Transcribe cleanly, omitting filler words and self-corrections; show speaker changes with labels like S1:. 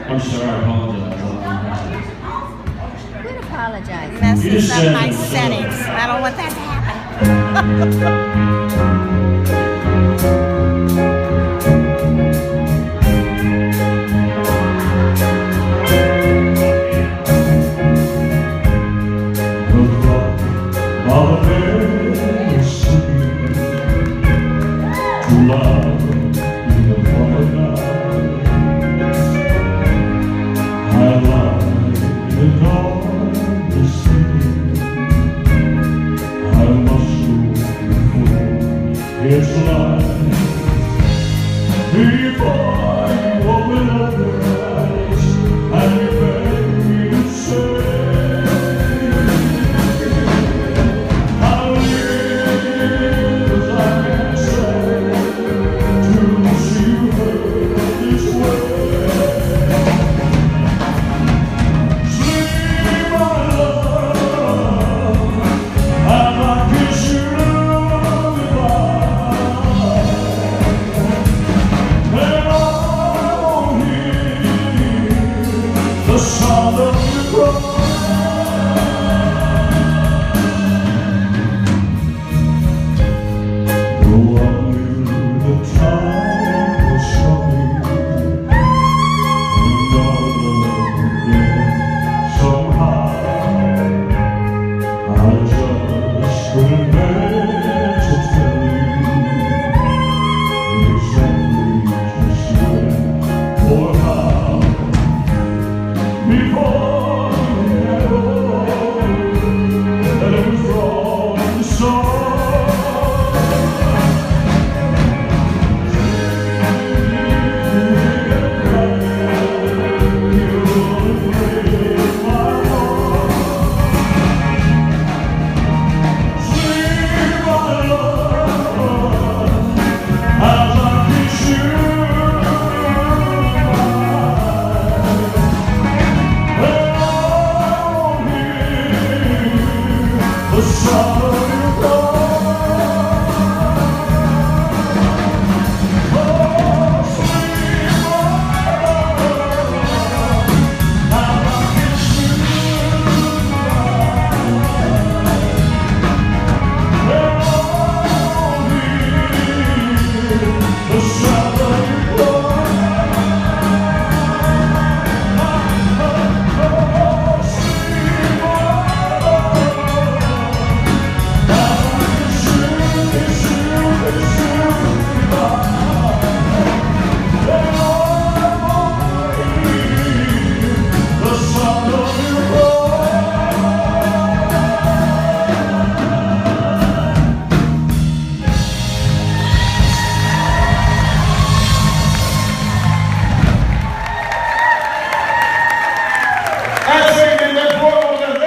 S1: I'm sorry, I apologize.
S2: Quit apologizing.
S3: Messes up my settings. I don't want that to
S4: It's life before you open up your eyes and you beg me to say how years I can say to see you hurt this way. Sleep, my love, and I kiss you. The sound of your cry. Though I knew the time was coming, and our love again somehow, I just couldn't bear to tell you exactly just when or how. Before